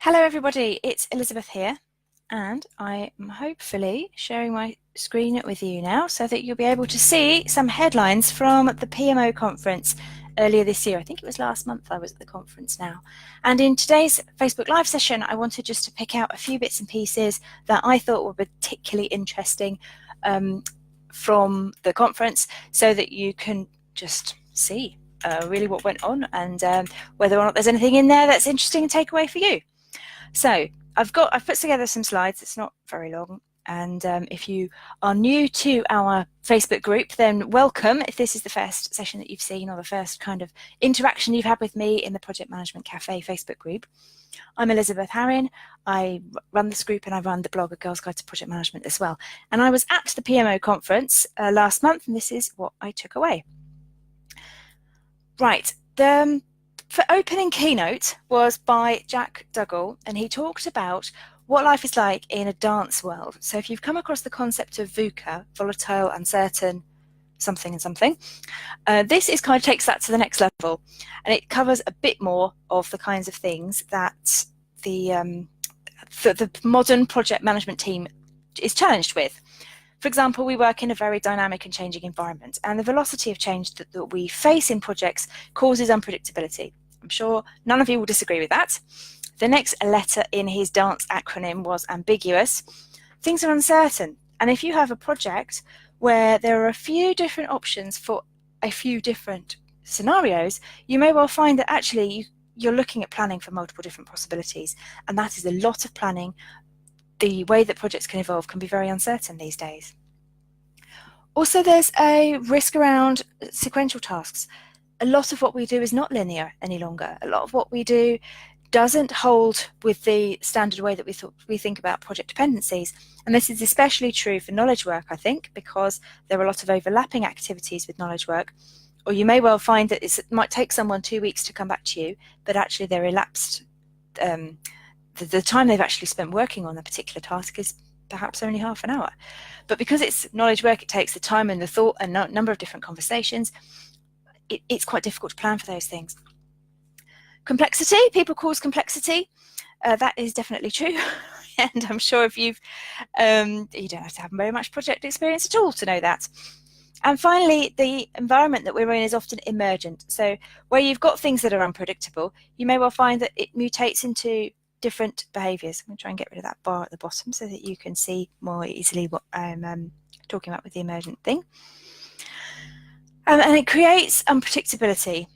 Hello everybody, it's Elizabeth here and I am hopefully sharing my screen with you now so that you'll be able to see some headlines from the PMO conference earlier this year. I think it was last month I was at the conference now. And in today's Facebook Live session, I wanted just to pick out a few bits and pieces that I thought were particularly interesting from the conference so that you can just see really what went on and whether or not there's anything in there that's interesting and take away for you. So I've put together some slides. It's not very long. And if you are new to our Facebook group, then welcome. If this is the first session that you've seen or the first kind of interaction you've had with me in the Project Management Cafe Facebook group, I'm Elizabeth Harrin. I run this group and I run the blog A Girl's Guide to Project Management as well. And I was at the PMO conference last month, and this is what I took away. Right. For opening keynote was by Jack Dougal, and he talked about what life is like in a dance world. So if you've come across the concept of VUCA, volatile, uncertain, something and something, this is kind of takes that to the next level, and it covers a bit more of the kinds of things that the modern project management team is challenged with. For example, we work in a very dynamic and changing environment, and the velocity of change that we face in projects causes unpredictability. I'm sure none of you will disagree with that. The next letter in his dance acronym was ambiguous. Things are uncertain, and if you have a project where there are a few different options for a few different scenarios, you may well find that actually you're looking at planning for multiple different possibilities, and that is a lot of planning. The way that projects can evolve can be very uncertain these days. Also, there's a risk around sequential tasks. A lot of what we do is not linear any longer. A lot of what we do doesn't hold with the standard way that we think about project dependencies. And this is especially true for knowledge work, I think, because there are a lot of overlapping activities with knowledge work. Or you may well find that it might take someone 2 weeks to come back to you, but actually they're elapsed. The time they've actually spent working on a particular task is perhaps only half an hour. But because it's knowledge work, it takes the time and the thought and a number of different conversations. It's quite difficult to plan for those things. Complexity, people cause complexity. That is definitely true. And I'm sure if you don't have to have very much project experience at all to know that. And finally, the environment that we're in is often emergent. So where you've got things that are unpredictable, you may well find that it mutates into different behaviours. I'm going to try and get rid of that bar at the bottom so that you can see more easily what I'm talking about with the emergent thing. And it creates unpredictability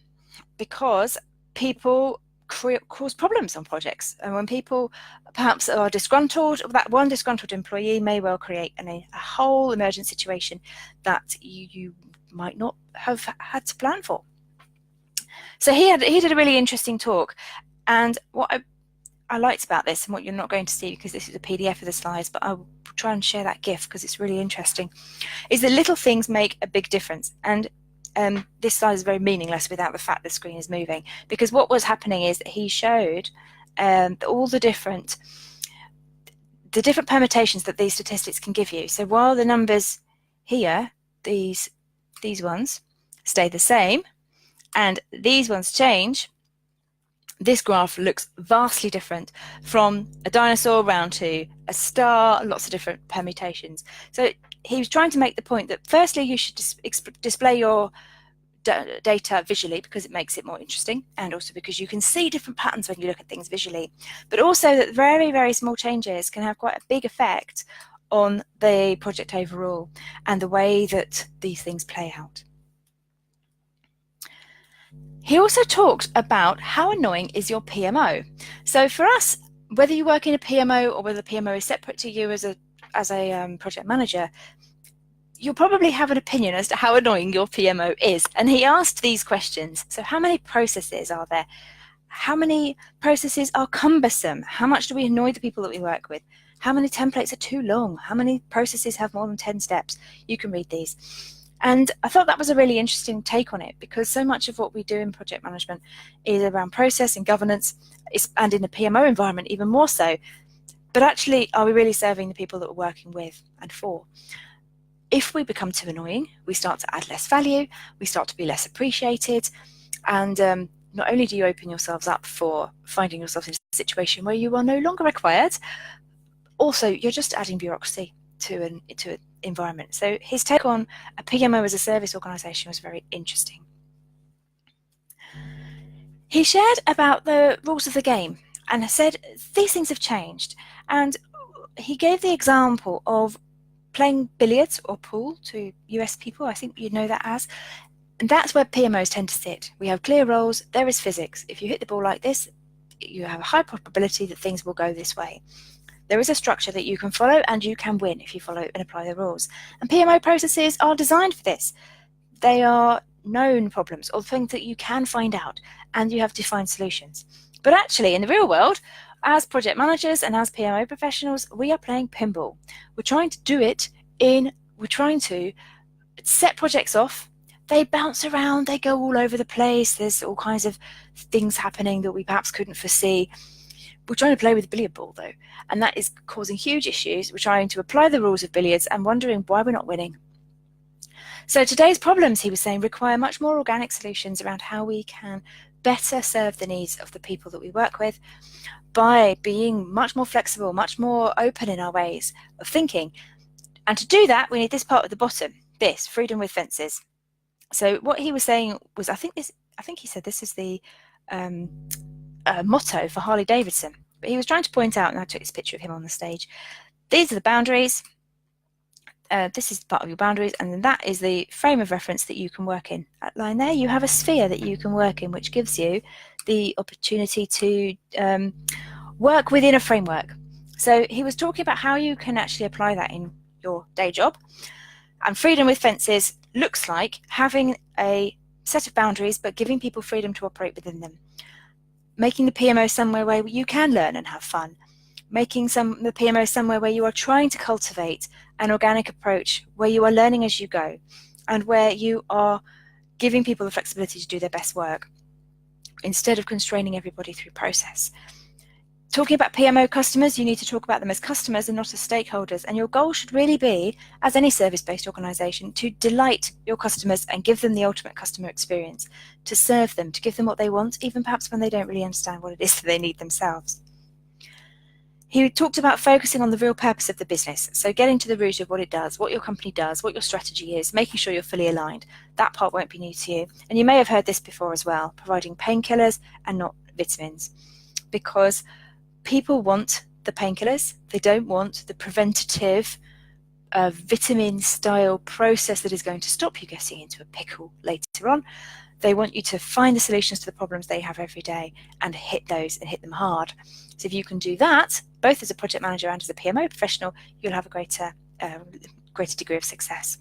because people cause problems on projects. And when people perhaps are disgruntled, that one disgruntled employee may well create a whole emergent situation that you might not have had to plan for. So he did a really interesting talk, and what I liked about this, and what you're not going to see because this is a PDF of the slides, but I'll try and share that GIF because it's really interesting, is that little things make a big difference. And this slide is very meaningless without the fact the screen is moving, because what was happening is that he showed all the different permutations that these statistics can give you. So while the numbers here, these ones stay the same and these ones change, this graph looks vastly different from a dinosaur round to a star, lots of different permutations. So he was trying to make the point that firstly you should display your data visually because it makes it more interesting, and also because you can see different patterns when you look at things visually, but also that very, very small changes can have quite a big effect on the project overall and the way that these things play out. He also talked about how annoying is your PMO. So for us, whether you work in a PMO or whether the PMO is separate to you as a project manager, you'll probably have an opinion as to how annoying your PMO is. And he asked these questions. So how many processes are there? How many processes are cumbersome? How much do we annoy the people that we work with? How many templates are too long? How many processes have more than 10 steps? You can read these. And I thought that was a really interesting take on it, because so much of what we do in project management is around process and governance, and in a PMO environment even more so. But actually, are we really serving the people that we're working with and for? If we become too annoying, we start to add less value, we start to be less appreciated, and not only do you open yourselves up for finding yourself in a situation where you are no longer required, also you're just adding bureaucracy to an environment. So his take on a PMO as a service organisation was very interesting. He shared about the rules of the game and said these things have changed, and he gave the example of playing billiards or pool to US people, I think you know that as, and that's where PMOs tend to sit. We have clear roles, there is physics. If you hit the ball like this, you have a high probability that things will go this way. There is a structure that you can follow, and you can win if you follow and apply the rules. And PMO processes are designed for this. They are known problems or things that you can find out, and you have to find solutions. But actually, in the real world, as project managers and as PMO professionals, we are playing pinball. We're trying to set projects off. They bounce around, they go all over the place. There's all kinds of things happening that we perhaps couldn't foresee. We're trying to play with a billiard ball, though, and that is causing huge issues. We're trying to apply the rules of billiards and wondering why we're not winning. So today's problems, he was saying, require much more organic solutions around how we can better serve the needs of the people that we work with by being much more flexible, much more open in our ways of thinking. And to do that, we need this part at the bottom, this, freedom with fences. So what he was saying was, I think he said this is the motto for Harley Davidson. But he was trying to point out, and I took this picture of him on the stage, these are the boundaries. This is part of your boundaries, and then that is the frame of reference that you can work in. That line there, you have a sphere that you can work in, which gives you the opportunity to work within a framework. So he was talking about how you can actually apply that in your day job. And freedom with fences looks like having a set of boundaries, but giving people freedom to operate within them. Making the PMO somewhere where you can learn and have fun. Making the PMO somewhere where you are trying to cultivate an organic approach, where you are learning as you go, and where you are giving people the flexibility to do their best work, instead of constraining everybody through process. Talking about PMO customers, you need to talk about them as customers and not as stakeholders. And your goal should really be, as any service-based organisation, to delight your customers and give them the ultimate customer experience, to serve them, to give them what they want, even perhaps when they don't really understand what it is that they need themselves. He talked about focusing on the real purpose of the business, so getting to the root of what it does, what your company does, what your strategy is, making sure you're fully aligned. That part won't be new to you. And you may have heard this before as well, providing painkillers and not vitamins, because people want the painkillers. They don't want the preventative vitamin-style process that is going to stop you getting into a pickle later on. They want you to find the solutions to the problems they have every day and hit those and hit them hard. So if you can do that, both as a project manager and as a PMO professional, you'll have a greater degree of success.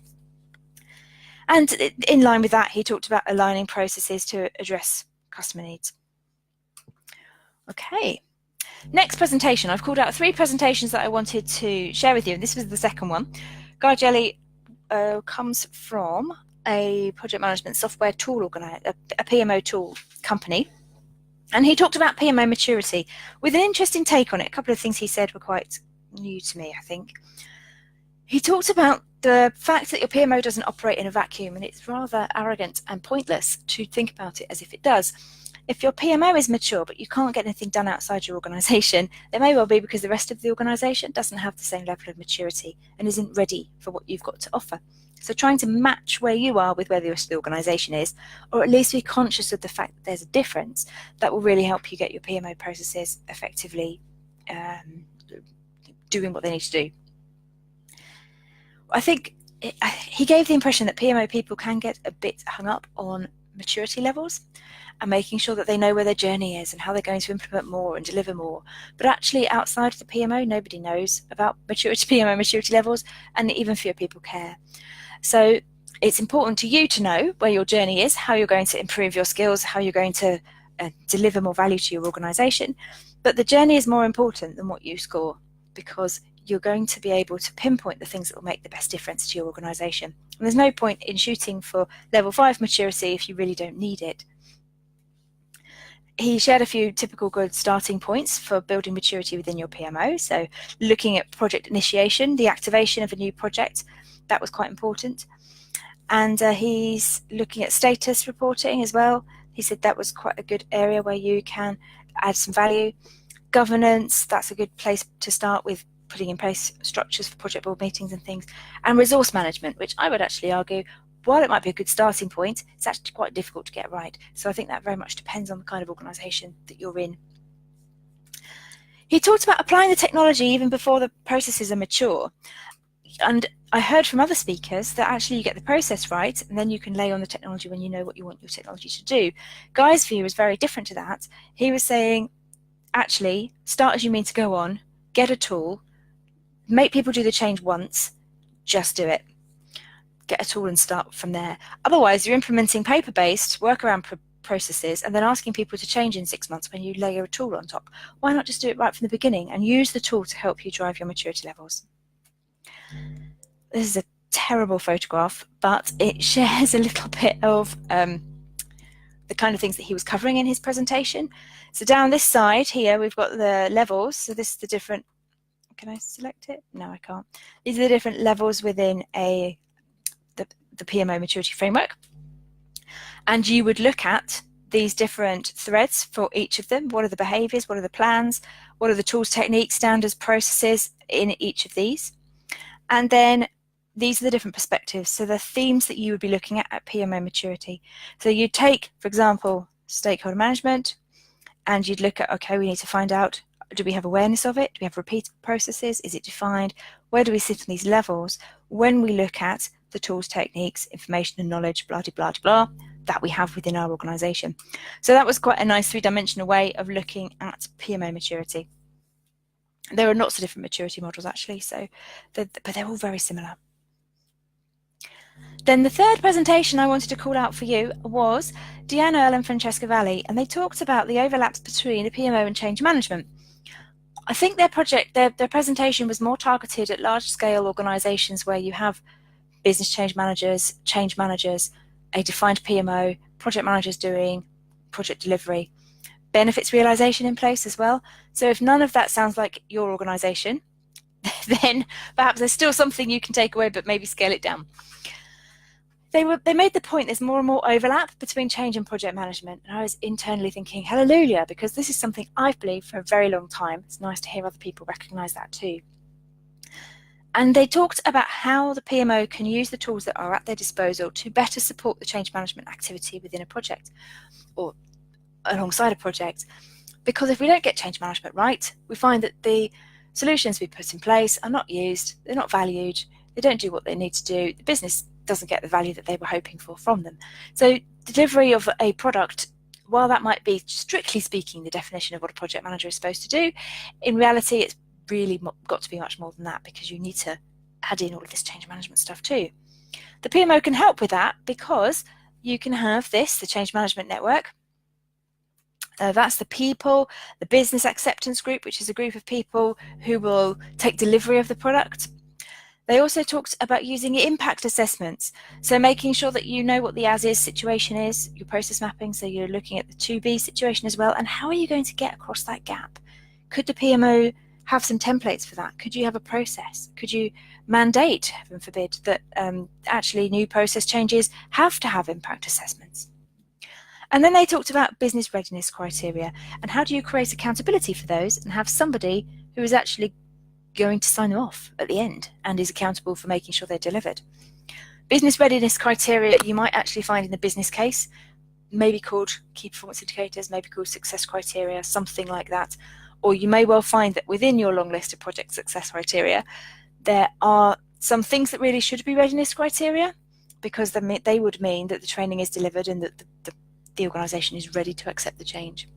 And in line with that, he talked about aligning processes to address customer needs. Okay. Next presentation, I've called out 3 presentations that I wanted to share with you, and this was the second one. Guy Jelly comes from a project management software tool organizer, a PMO tool company, and he talked about PMO maturity with an interesting take on it. A couple of things he said were quite new to me, I think. He talked about the fact that your PMO doesn't operate in a vacuum, and it's rather arrogant and pointless to think about it as if it does. If your PMO is mature but you can't get anything done outside your organisation, it may well be because the rest of the organisation doesn't have the same level of maturity and isn't ready for what you've got to offer. So trying to match where you are with where the rest of the organisation is, or at least be conscious of the fact that there's a difference, that will really help you get your PMO processes effectively doing what they need to do. I think he gave the impression that PMO people can get a bit hung up on maturity levels and making sure that they know where their journey is and how they're going to implement more and deliver more. But actually outside of the PMO, nobody knows about PMO maturity levels, and even fewer people care. So it's important to you to know where your journey is, how you're going to improve your skills, how you're going to deliver more value to your organisation. But the journey is more important than what you score, because you're going to be able to pinpoint the things that will make the best difference to your organisation. And there's no point in shooting for level 5 maturity if you really don't need it. He shared a few typical good starting points for building maturity within your PMO. So looking at project initiation, the activation of a new project, that was quite important. And he's looking at status reporting as well, He said that was quite a good area where you can add some value. Governance, that's a good place to start with, putting in place structures for project board meetings and things. And resource management, which I would actually argue, while it might be a good starting point, it's actually quite difficult to get right. So I think that very much depends on the kind of organisation that you're in. He talked about applying the technology even before the processes are mature. And I heard from other speakers that actually you get the process right, and then you can lay on the technology when you know what you want your technology to do. Guy's view was very different to that. He was saying, actually, start as you mean to go on, get a tool, make people do the change once, just do it. Get a tool and start from there. Otherwise, you're implementing paper-based workaround processes and then asking people to change in 6 months when you layer a tool on top. Why not just do it right from the beginning and use the tool to help you drive your maturity levels? This is a terrible photograph, but it shares a little bit of the kind of things that he was covering in his presentation. So down this side here, we've got the levels. So this is the different, can I select it? No, I can't. These are the different levels within the PMO maturity framework. And you would look at these different threads for each of them. What are the behaviors? What are the plans? What are the tools, techniques, standards, processes in each of these? And then these are the different perspectives. So the themes that you would be looking at PMO maturity. So you take, for example, stakeholder management, and you'd look at, okay, we need to find out, do we have awareness of it? Do we have repeat processes? Is it defined? Where do we sit on these levels when we look at the tools, techniques, information and knowledge, blah, blah, blah, that we have within our organisation? So that was quite a nice three-dimensional way of looking at PMO maturity. There are lots of different maturity models actually, but they're all very similar. Then the third presentation I wanted to call out for you was Deanne Earle and Francesca Valli, and they talked about the overlaps between the PMO and change management. I think their presentation was more targeted at large-scale organisations where you have business change managers, a defined PMO, project managers doing project delivery, benefits realisation in place as well. So if none of that sounds like your organisation, then perhaps there's still something you can take away, but maybe scale it down. They made the point there's more and more overlap between change and project management, and I was internally thinking, hallelujah, because this is something I've believed for a very long time. It's nice to hear other people recognise that too. And they talked about how the PMO can use the tools that are at their disposal to better support the change management activity within a project or alongside a project. Because if we don't get change management right, we find that the solutions we put in place are not used, they're not valued, they don't do what they need to do, the business doesn't get the value that they were hoping for from them. So delivery of a product, while that might be strictly speaking the definition of what a project manager is supposed to do, in reality it's really got to be much more than that, because you need to add in all of this change management stuff too. The PMO can help with that because you can have this, the change management network. That's the people, the business acceptance group, which is a group of people who will take delivery of the product. They also talked about using impact assessments, so making sure that you know what the as-is situation is, your process mapping, so you're looking at the to-be situation as well, and how are you going to get across that gap? Could the PMO have some templates for that? Could you have a process? Could you mandate, heaven forbid, that actually new process changes have to have impact assessments? And then they talked about business readiness criteria, and how do you create accountability for those and have somebody who is actually going to sign them off at the end and is accountable for making sure they're delivered. Business readiness criteria you might actually find in the business case, maybe called key performance indicators, maybe called success criteria, something like that. Or you may well find that within your long list of project success criteria, there are some things that really should be readiness criteria, because they would mean that the training is delivered and that the organisation is ready to accept the change.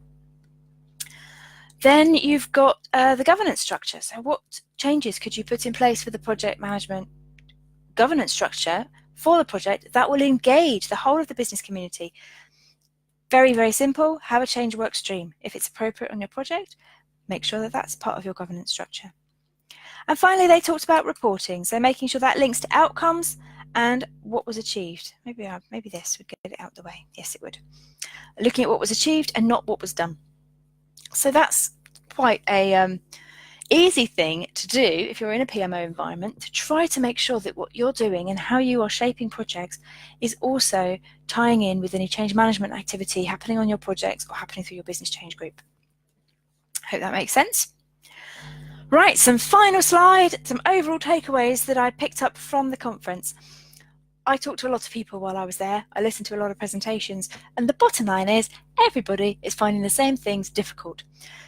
Then you've got the governance structure. So what changes could you put in place for the project management governance structure for the project that will engage the whole of the business community? Very, very simple. Have a change work stream. If it's appropriate on your project, make sure that that's part of your governance structure. And finally, they talked about reporting. So making sure that links to outcomes and what was achieved. Maybe this would get it out of the way. Yes, it would. Looking at what was achieved and not what was done. So that's quite a easy thing to do if you're in a PMO environment to try to make sure that what you're doing and how you are shaping projects is also tying in with any change management activity happening on your projects or happening through your business change group. Hope that makes sense. Right, some final slide, some overall takeaways that I picked up from the conference. I talked to a lot of people while I was there. I listened to a lot of presentations, and the bottom line is everybody is finding the same things difficult.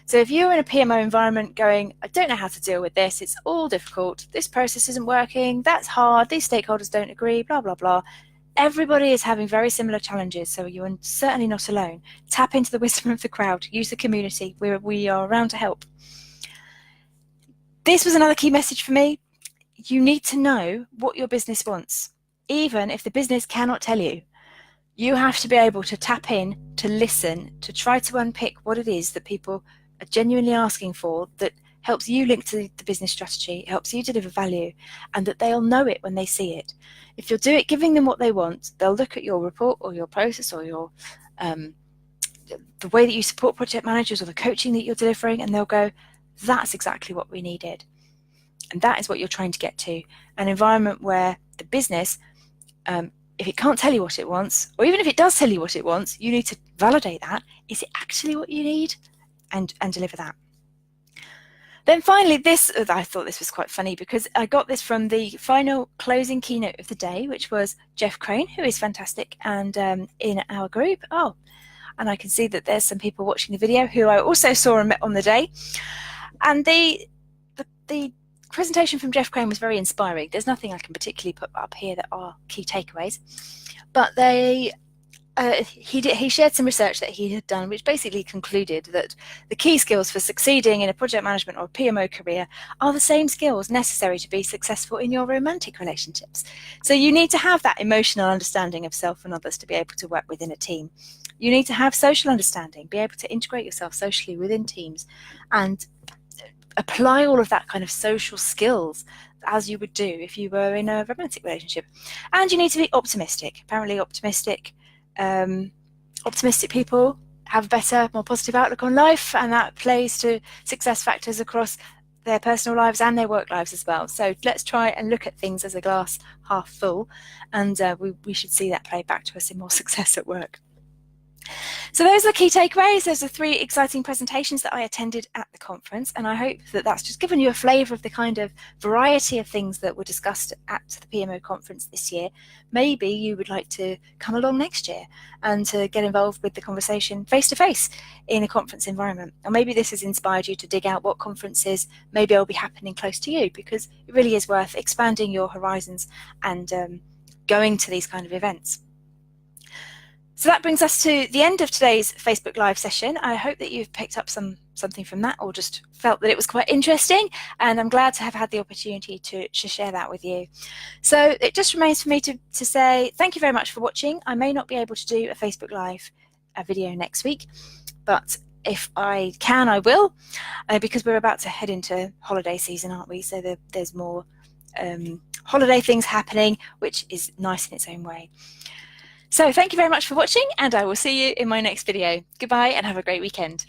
So if you're in a PMO environment going, I don't know how to deal with this, it's all difficult, this process isn't working, that's hard, these stakeholders don't agree, blah, blah, blah. Everybody is having very similar challenges, so you're certainly not alone. Tap into the wisdom of the crowd, use the community, we are around to help. This was another key message for me. You need to know what your business wants. Even if the business cannot tell you, you have to be able to tap in, to listen, to try to unpick what it is that people are genuinely asking for that helps you link to the business strategy, helps you deliver value, and that they'll know it when they see it. If you'll do it giving them what they want, they'll look at your report or your process or your the way that you support project managers or the coaching that you're delivering, and they'll go, that's exactly what we needed. And that is what you're trying to get to, an environment where the business, if it can't tell you what it wants, or even if it does tell you what it wants, you need to validate that. Is it actually what you need? And deliver that. Then finally, I thought this was quite funny because I got this from the final closing keynote of the day, which was Jeff Crane, who is fantastic and in our group. Oh, and I can see that there's some people watching the video who I also saw and met on the day. And the presentation from Jeff Crane was very inspiring. There's nothing I can particularly put up here that are key takeaways, but he shared some research that he had done, which basically concluded that the key skills for succeeding in a project management or PMO career are the same skills necessary to be successful in your romantic relationships. So you need to have that emotional understanding of self and others to be able to work within a team. You need to have social understanding, be able to integrate yourself socially within teams and apply all of that kind of social skills as you would do if you were in a romantic relationship. And you need to be optimistic. Apparently optimistic people have a better, more positive outlook on life, and that plays to success factors across their personal lives and their work lives as well. So let's try and look at things as a glass half full, and we should see that play back to us in more success at work. So those are the key takeaways. Those are 3 exciting presentations that I attended at the conference, and I hope that that's just given you a flavour of the kind of variety of things that were discussed at the PMO conference this year. Maybe you would like to come along next year and to get involved with the conversation face-to-face in a conference environment. Or maybe this has inspired you to dig out what conferences maybe will be happening close to you, because it really is worth expanding your horizons and going to these kind of events. So that brings us to the end of today's Facebook Live session. I hope that you've picked up something from that, or just felt that it was quite interesting, and I'm glad to have had the opportunity to share that with you. So it just remains for me to say thank you very much for watching. I may not be able to do a Facebook Live video next week, but if I can, I will, because we're about to head into holiday season, aren't we? So there's more holiday things happening, which is nice in its own way. So thank you very much for watching, and I will see you in my next video. Goodbye and have a great weekend.